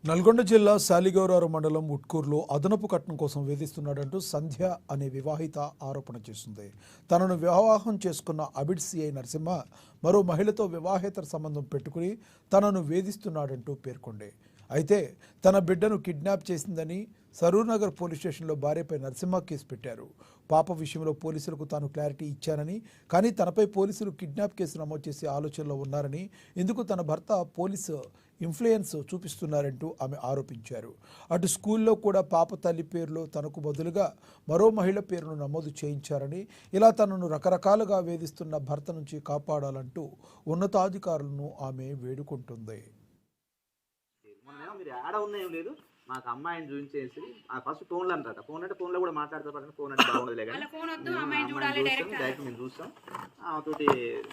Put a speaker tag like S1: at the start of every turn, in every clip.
S1: నల్గొండ జిల్లా సాలిగౌరారు మండలం ఉట్కూరులో అదనపు కట్నం కోసం వేధిస్తున్నాడంటూ సంధ్య అనే వివాహిత ఆరోపణ చేస్తుంది. తనను వివాహం చేసుకున్న అబిడ్ సిఐ నరసింహ మరో మహిళతో వివాహేతర సంబంధం పెట్టుకుని తనను వేధిస్తున్నాడంటూ పేర్కొంది. అయితే తన బిడ్డను కిడ్నాప్ చేసిందని సరూర్నగర్ పోలీస్ స్టేషన్లో భార్యపై నరసింహ కేసు పెట్టారు. పాప విషయంలో పోలీసులకు తాను క్లారిటీ ఇచ్చానని, కానీ తనపై పోలీసులు కిడ్నాప్ కేసు నమోదు చేసే ఆలోచనలో ఉన్నారని, ఇందుకు తన భర్త పోలీసు ఇన్ఫ్లుయెన్స్ చూపిస్తున్నారంటూ ఆమె ఆరోపించారు. అటు స్కూల్లో కూడా పాప తల్లి పేరులో తనకు బదులుగా మరో మహిళ పేరును నమోదు చేయించారని, ఇలా తనను రకరకాలుగా వేధిస్తున్న భర్త నుంచి కాపాడాలంటూ ఉన్నతాధికారులను ఆమె వేడుకుంటుంది.
S2: మీరు ఆడ ఉన్న ఏం లేదు, మాకు అమ్మాయిని చూపించేసి ఫస్ట్ ఫోన్లో అంటారు. ఫోన్ అంటే ఫోన్లో కూడా మాట్లాడతారు, ఫోన్ అంటే బాగుండదులే కానీ డైరెక్ట్ మేము చూస్తాం, తోటి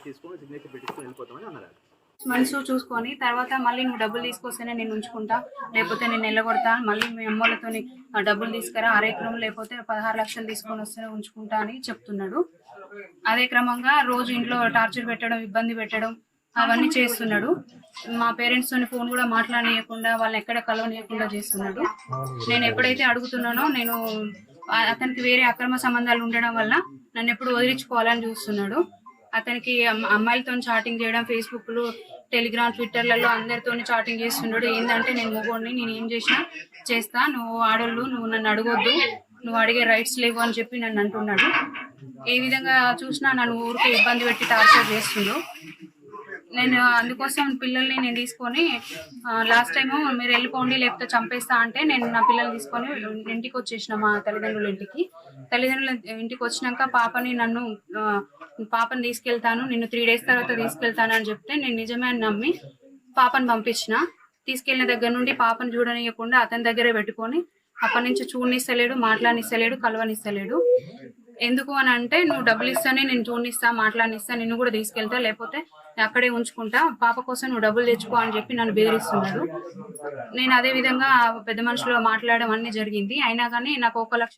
S2: తీసుకొని సిగ్నేచర్ పెట్టించుకొని వెళ్ళిపోతామని అన్నారు.
S3: మనసు చూసుకొని తర్వాత మళ్ళీ నువ్వు డబ్బులు తీసుకొస్తేనే నేను ఉంచుకుంటా, లేకపోతే నేను నిలగొడతా, మళ్ళీ మీ అమ్మలతో డబ్బులు తీసుకురా, అరెకరం లేకపోతే 16 లక్షలు తీసుకొని వస్తేనే ఉంచుకుంటా అని చెప్తున్నాడు. అదే క్రమంగా రోజు ఇంట్లో టార్చర్ పెట్టడం, ఇబ్బంది పెట్టడం అవన్నీ చేస్తున్నాడు. మా పేరెంట్స్ తోని ఫోన్ కూడా మాట్లాడనీయకుండా, వాళ్ళని ఎక్కడ కలవనీయకుండా చేస్తున్నాడు. నేను ఎప్పుడైతే అడుగుతున్నానో, నేను అతనికి వేరే అక్రమ సంబంధాలు ఉండడం వల్ల నన్ను ఎప్పుడు వదిలించుకోవాలని చూస్తున్నాడు. అతనికి అమ్మాయిలతో చాటింగ్ చేయడం, ఫేస్బుక్లు, టెలిగ్రామ్, ట్విట్టర్లలో అందరితో చాటింగ్ చేస్తున్నాడు. ఏంటంటే నేను మొగోడిని, నేను ఏం చేసినా చేస్తా, నువ్వు ఆడోళ్ళు, నువ్వు నన్ను అడగొద్దు, నువ్వు అడిగే రైట్స్ లేవు అని చెప్పి నన్ను అంటున్నాడు. ఏ విధంగా చూసినా నన్ను ఊరికి ఇబ్బంది పెట్టి టార్చర్ చేస్తుండు. నేను అందుకోసం పిల్లల్ని నేను తీసుకొని లాస్ట్ టైము మీరు వెళ్ళిపోండి లేకపోతే చంపేస్తా అంటే నేను నా పిల్లల్ని తీసుకొని ఇంటికి వచ్చేసిన, మా తల్లిదండ్రుల ఇంటికి వచ్చినాక పాపని తీసుకెళ్తాను, నిన్ను 3 days తర్వాత తీసుకెళ్తాను అని చెప్తే నేను నిజమే అని నమ్మి పాపను పంపించిన. తీసుకెళ్లిన దగ్గర నుండి పాపను చూడనియకుండా అతని దగ్గరే పెట్టుకొని అప్పటి నుంచి చూడనిస్తలేడు, మాట్లాడనిస్తలేడు, కలవనిస్తలేడు. ఎందుకు అని అంటే, నువ్వు డబ్బులు ఇస్తానే నేను చూడనిస్తా, మాట్లాడనిస్తా, నిన్ను కూడా తీసుకెళ్తా, లేకపోతే అక్కడే ఉంచుకుంటా, పాప కోసం నువ్వు డబ్బులు తెచ్చుకో అని చెప్పి నన్ను బెదిరిస్తున్నాడు. నేను అదే విధంగా పెద్ద మనుషులు మాట్లాడడం అన్నీ జరిగింది. అయినా కానీ నాకు 1 లక్ష